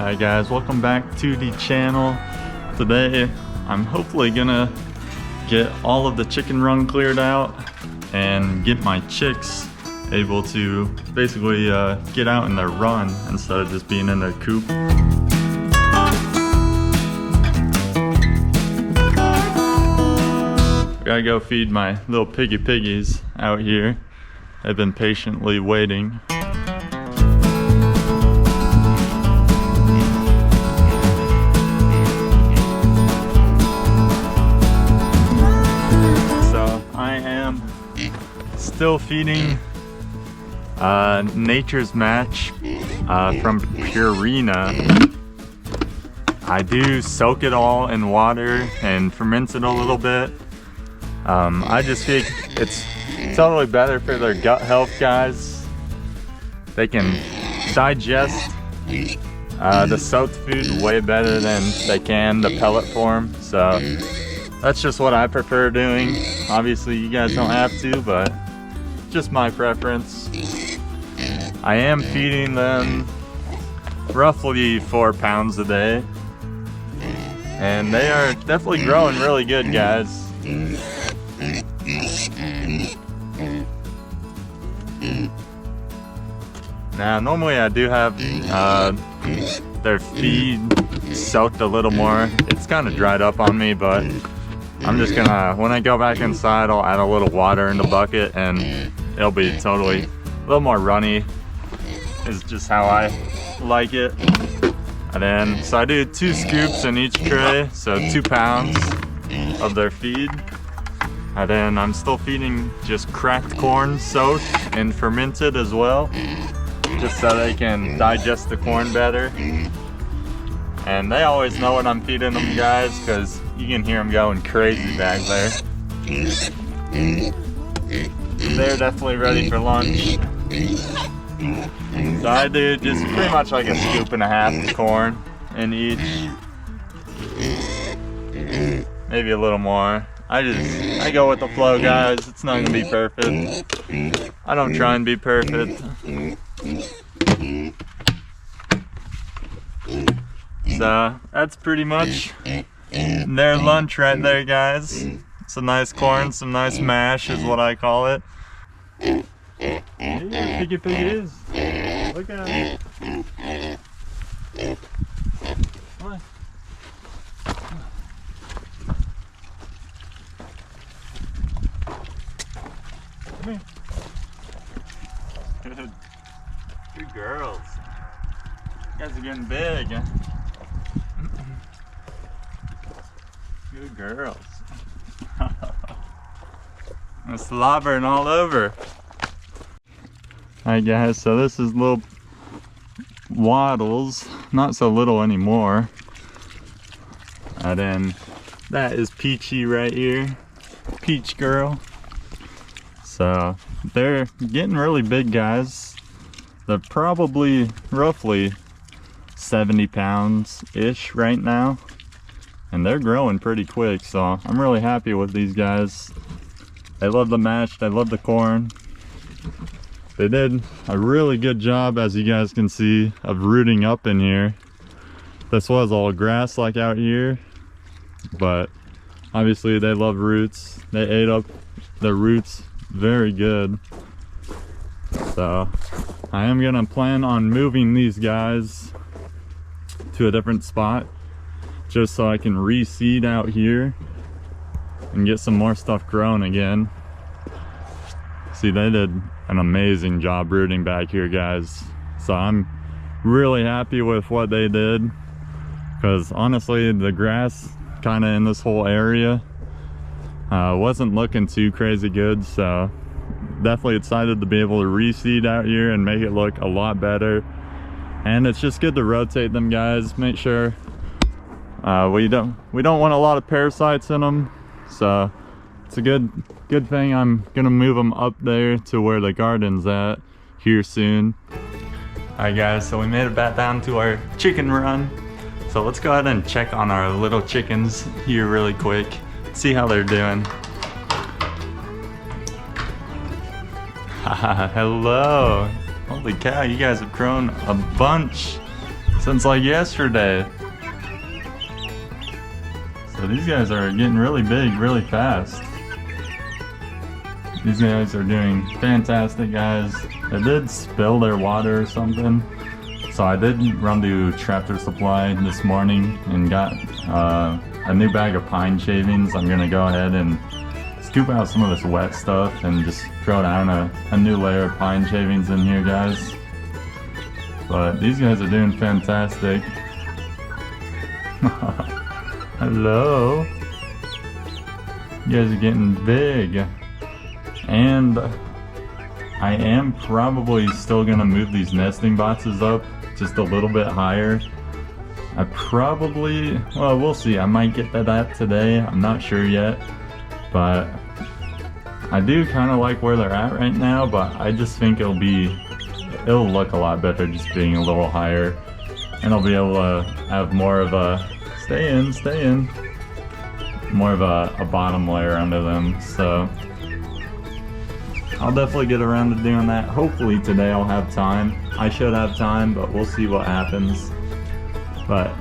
Hi guys, welcome back to the channel. Today I'm hopefully gonna get all of the chicken run cleared out and get my chicks able to basically get out in their run instead of just being in their coop. I gotta go feed my little piggies out here. They've been patiently waiting. Still feeding Nature's Match from Purina. I do soak it all in water and ferment it a little bit. I just think it's totally better for their gut health, guys. They can digest the soaked food way better than they can the pellet form. So that's just what I prefer doing. Obviously you guys don't have to, but just my preference. I am feeding them roughly 4 pounds a day, and they are definitely growing really good, guys. Now normally I do have their feed soaked a little more. It's kind of dried up on me, but I'm just gonna, when I go back inside, I'll add a little water in the bucket and it'll be totally a little more runny. Is just how I like it. And then, so I do 2 scoops in each tray, so 2 pounds of their feed. And then I'm still feeding just cracked corn soaked and fermented as well, just so they can digest the corn better. And they always know what I'm feeding them, guys, because you can hear them going crazy back there. They're definitely ready for lunch. So I do just pretty much like a scoop and a half of corn in each. Maybe a little more. I go with the flow, guys. It's not gonna be perfect. I don't try and be perfect. So that's pretty much their lunch right there, guys. Some nice corn, some nice mash is what I call it. Hey, piggy is. Look at it. Come on. Come here. Good girls. You guys are getting big. Good girls. I'm slobbering all over. Alright guys, so this is little Waddles, not so little anymore. And then that is Peachy right here, Peach girl. So they're getting really big, guys. They're probably roughly 70 pounds ish right now, and they're growing pretty quick, so I'm really happy with these guys. They love the mash, they love the corn. They did a really good job, as you guys can see, of rooting up in here. This was all grass like out here, but obviously they love roots. They ate up the roots very good. So I am gonna plan on moving these guys to a different spot, just so I can reseed out here and get some more stuff grown again. See, they did an amazing job rooting back here, guys. So I'm really happy with what they did, because honestly the grass kind of in this whole area wasn't looking too crazy good. So definitely excited to be able to reseed out here and make it look a lot better. And it's just good to rotate them, guys. Make sure we don't want a lot of parasites in them. So it's a good thing I'm gonna move them up there to where the garden's at here soon. Alright guys, so we made it back down to our chicken run. So let's go ahead and check on our little chickens here really quick, see how they're doing. Hello. Holy cow, you guys have grown a bunch since like yesterday. So these guys are getting really big really fast. These guys are doing fantastic, guys. They did spill their water or something, so I did run to Tractor Supply this morning and got a new bag of pine shavings. I'm gonna go ahead and scoop out some of this wet stuff and just throw down a new layer of pine shavings in here, guys. But these guys are doing fantastic. Hello. You guys are getting big. And I am probably still gonna move these nesting boxes up just a little bit higher. I probably, well, we'll see. I might get to that today. I'm not sure yet. But I do kind of like where they're at right now, but I just think it'll look a lot better just being a little higher. And I'll be able to have more of a, stay in, more of a bottom layer under them. So I'll definitely get around to doing that. Hopefully today I'll have time. I should have time, but we'll see what happens. But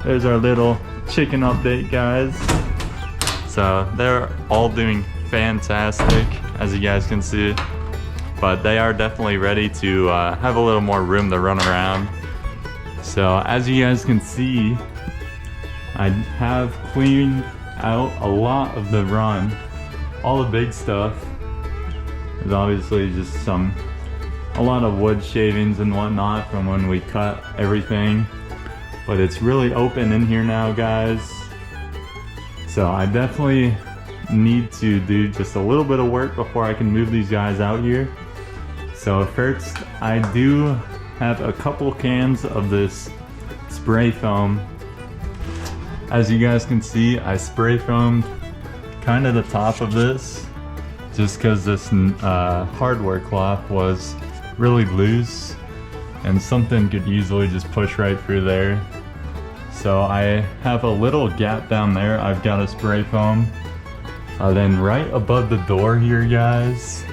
there's our little chicken update, guys. So they're all doing fantastic, as you guys can see. But they are definitely ready to have a little more room to run around. So as you guys can see, I have cleaned out a lot of the run. All the big stuff. There's obviously just a lot of wood shavings and whatnot from when we cut everything. But it's really open in here now, guys. So I definitely need to do just a little bit of work before I can move these guys out here. So first, I do have a couple cans of this spray foam. As you guys can see, I spray foamed kind of the top of this just because this hardware cloth was really loose and something could easily just push right through there. So I have a little gap down there. I've got a spray foam. Then right above the door here, guys,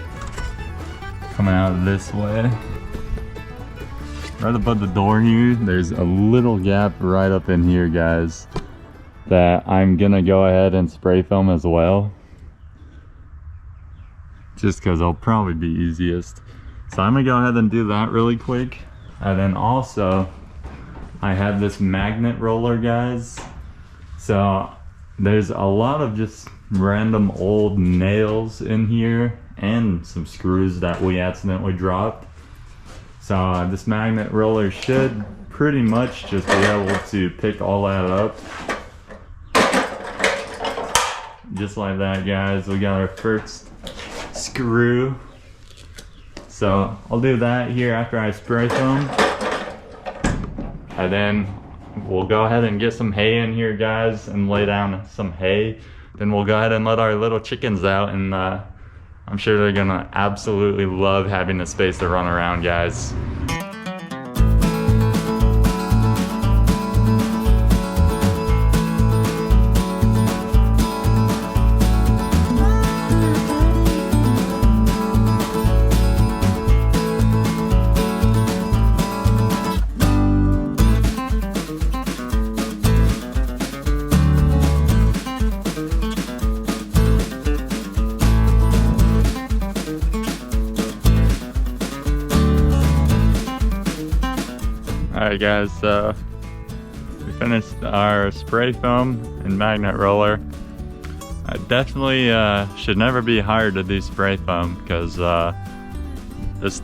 coming out this way, right above the door here, there's a little gap right up in here, guys, that I'm gonna go ahead and spray foam as well, just because it'll probably be easiest. So I'm gonna go ahead and do that really quick. And then also I have this magnet roller, guys. So there's a lot of just random old nails in here and some screws that we accidentally dropped. So this magnet roller should pretty much just be able to pick all that up. Just like that, guys. We got our first screw. So I'll do that here after I spray foam. And then we'll go ahead and get some hay in here, guys, and lay down some hay. Then we'll go ahead and let our little chickens out, and I'm sure they're gonna absolutely love having the space to run around, guys. Alright guys, so we finished our spray foam and magnet roller. I definitely should never be hired to do spray foam, because this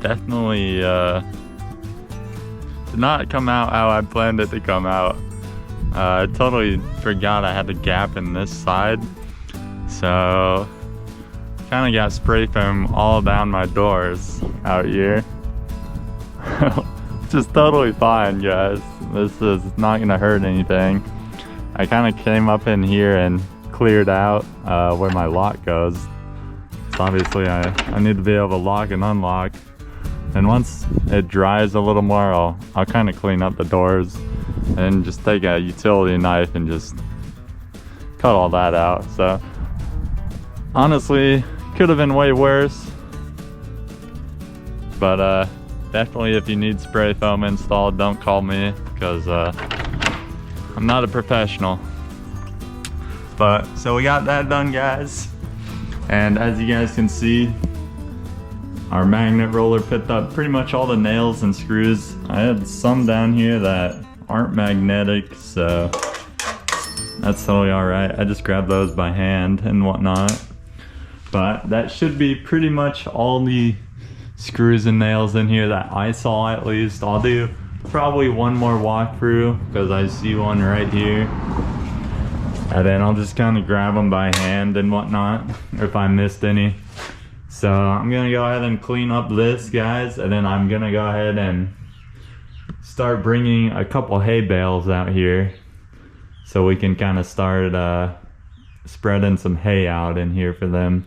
definitely did not come out how I planned it to come out. I totally forgot I had a gap in this side, so kind of got spray foam all down my doors out here. Just totally fine, guys. This is not gonna hurt anything. I kind of came up in here and cleared out where my lock goes. So obviously I need to be able to lock and unlock. And once it dries a little more, I'll kind of clean up the doors and just take a utility knife and just cut all that out. So honestly, could have been way worse. But definitely if you need spray foam installed, don't call me, because I'm not a professional. But so we got that done, guys, and as you guys can see, our magnet roller picked up pretty much all the nails and screws. I had some down here that aren't magnetic, so that's totally alright. I just grabbed those by hand and whatnot. But that should be pretty much all the screws and nails in here that I saw, at least. I'll do probably one more walkthrough because I see one right here. And then I'll just kind of grab them by hand and whatnot, if I missed any. So I'm gonna go ahead and clean up this, guys, and then I'm gonna go ahead and start bringing a couple hay bales out here so we can kind of start spreading some hay out in here for them.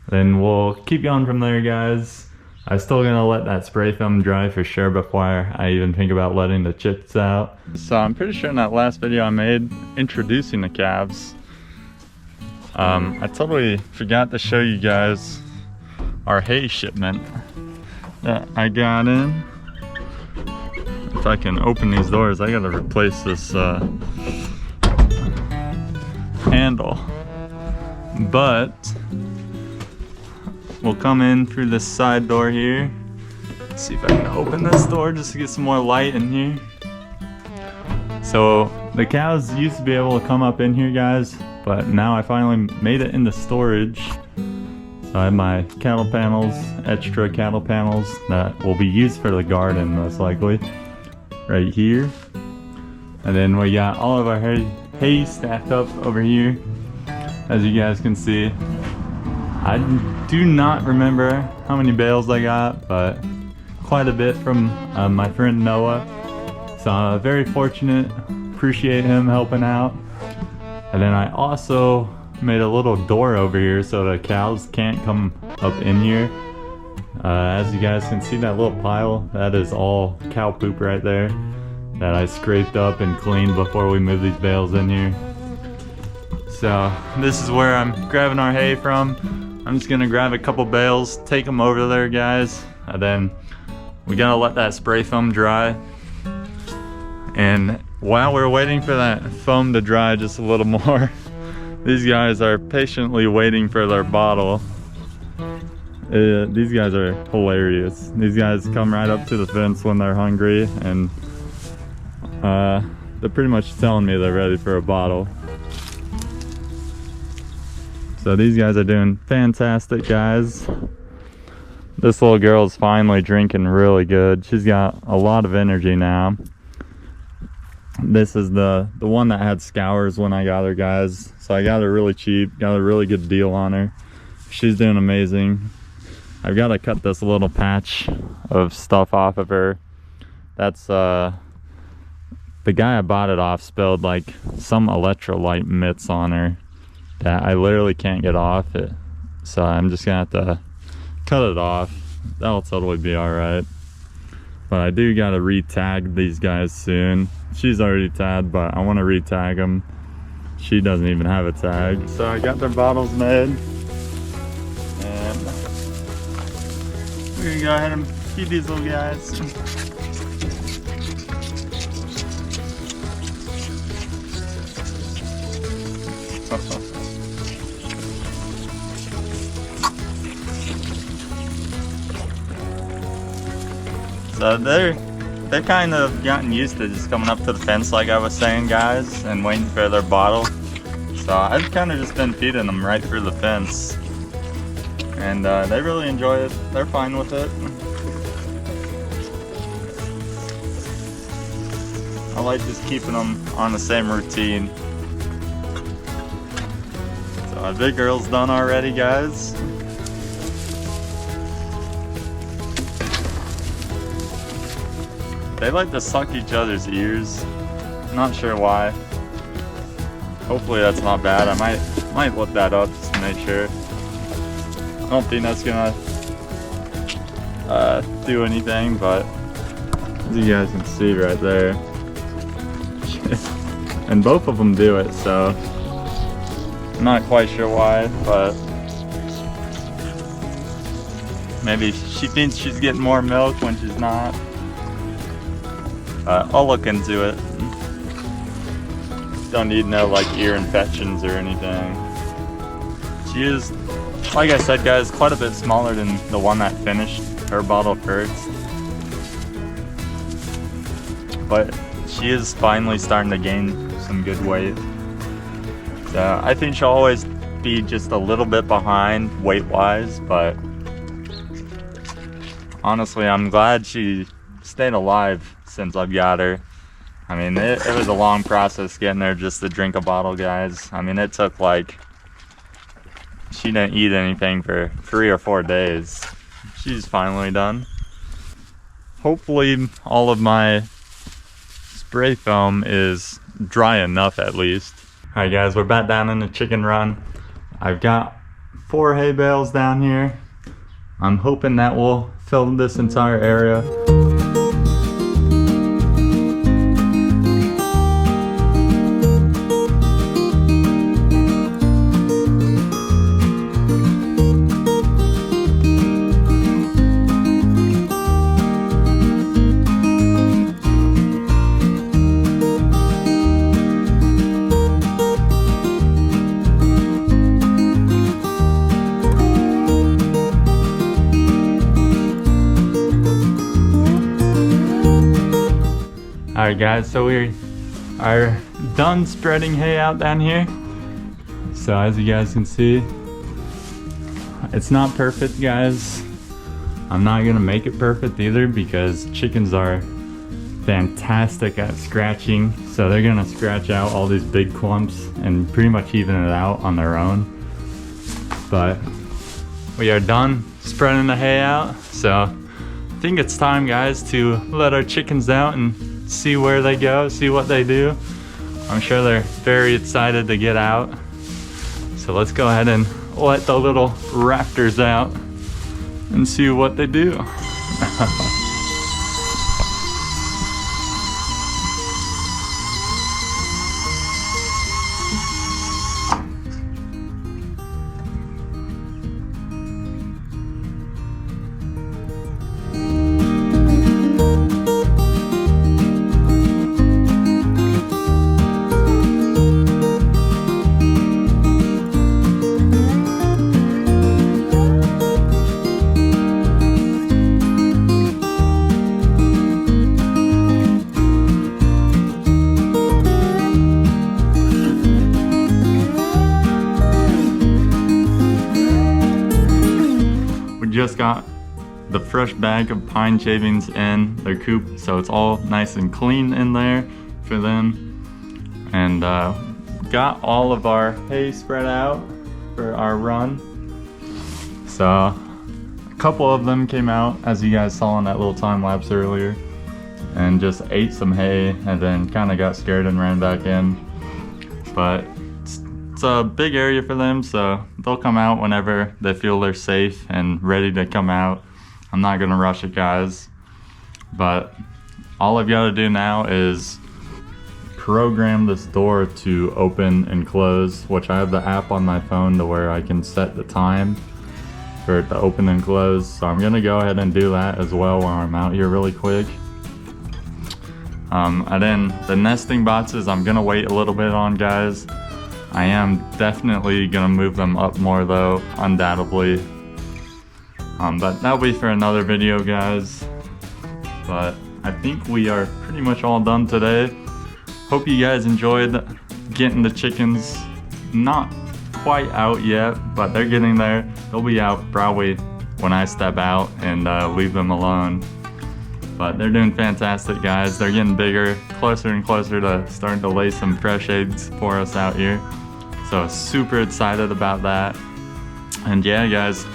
Then we'll keep going from there, guys. I'm still gonna let that spray foam dry for sure before I even think about letting the chicks out. So I'm pretty sure in that last video I made introducing the calves, I totally forgot to show you guys our hay shipment that I got in. If I can open these doors, I gotta replace this handle. But we'll come in through this side door here. Let's see if I can open this door just to get some more light in here. So the cows used to be able to come up in here, guys, but now I finally made it into storage. So I have my cattle panels, extra cattle panels that will be used for the garden most likely, right here. And then we got all of our hay stacked up over here, as you guys can see. I do not remember how many bales I got, but quite a bit from my friend Noah. So very fortunate, appreciate him helping out. And then I also made a little door over here so the cows can't come up in here. As you guys can see, that little pile, that is all cow poop right there that I scraped up and cleaned before we moved these bales in here. So this is where I'm grabbing our hay from. I'm just gonna grab a couple bales, take them over there, guys, and then we gotta let that spray foam dry. And while we're waiting for that foam to dry just a little more, these guys are patiently waiting for their bottle. These guys are hilarious. These guys come right up to the fence when they're hungry, and they're pretty much telling me they're ready for a bottle. So these guys are doing fantastic, guys. This little girl is finally drinking really good. She's got a lot of energy now. This is the one that had scours when I got her, guys. So I got her really cheap, got a really good deal on her. She's doing amazing. I've got to cut this little patch of stuff off of her. That's the guy I bought it off spilled like some electrolyte mitts on her that I literally can't get off it. So I'm just gonna have to cut it off. That'll totally be alright. But I do gotta re-tag these guys soon. She's already tagged, but I want to re-tag them. She doesn't even have a tag. So I got their bottles made, and we're gonna go ahead and feed these little guys. So they're kind of gotten used to just coming up to the fence like I was saying, guys, and waiting for their bottle. So I've kind of just been feeding them right through the fence, and they really enjoy it. They're fine with it. I like just keeping them on the same routine. So our big girl's done already, guys. They like to suck each other's ears. Not sure why. Hopefully that's not bad. I might look that up just to make sure. I don't think that's gonna do anything, but as you guys can see right there. And both of them do it, so I'm not quite sure why, but Maybe she thinks she's getting more milk when she's not. I'll look into it. Don't need no like ear infections or anything. She is, like I said guys, quite a bit smaller than the one that finished her bottle first. But she is finally starting to gain some good weight. So I think she'll always be just a little bit behind weight-wise, but honestly, I'm glad she stayed alive since I've got her. I mean, it was a long process getting her just to drink a bottle, guys. I mean, it took like, she didn't eat anything for 3 or 4 days. She's finally done. Hopefully all of my spray foam is dry enough at least. Alright guys, we're back down in the chicken run. I've got 4 hay bales down here. I'm hoping that will fill this entire area. Alright guys, so we are done spreading hay out down here. So as you guys can see, it's not perfect guys. I'm not gonna make it perfect either because chickens are fantastic at scratching. So they're gonna scratch out all these big clumps and pretty much even it out on their own. But we are done spreading the hay out. So I think it's time guys to let our chickens out and see where they go, see what they do. I'm sure they're very excited to get out. So let's go ahead and let the little raptors out and see what they do. Just got the fresh bag of pine shavings in their coop, so it's all nice and clean in there for them. And got all of our hay spread out for our run. So a couple of them came out, as you guys saw in that little time lapse earlier, and just ate some hay and then kind of got scared and ran back in. But it's a big area for them, so they'll come out whenever they feel they're safe and ready to come out. I'm not gonna rush it guys, but all I've got to do now is program this door to open and close, which I have the app on my phone to where I can set the time for it to open and close. So I'm gonna go ahead and do that as well while I'm out here really quick. And then the nesting boxes I'm gonna wait a little bit on guys. I am definitely gonna move them up more though, undoubtedly. But that'll be for another video guys. But I think we are pretty much all done today. Hope you guys enjoyed getting the chickens. Not quite out yet, but they're getting there. They'll be out probably when I step out and leave them alone. But they're doing fantastic guys. They're getting bigger, closer and closer to starting to lay some fresh eggs for us out here. So super excited about that. And yeah guys,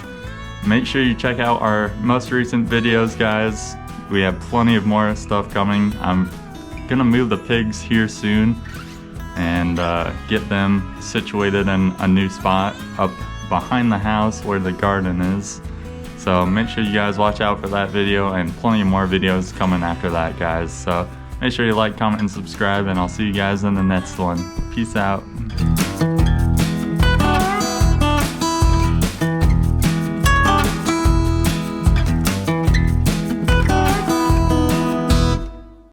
make sure you check out our most recent videos guys. We have plenty of more stuff coming. I'm gonna move the pigs here soon and get them situated in a new spot up behind the house where the garden is. So make sure you guys watch out for that video and plenty of more videos coming after that guys. So make sure you like, comment, and subscribe, and I'll see you guys in the next one. Peace out.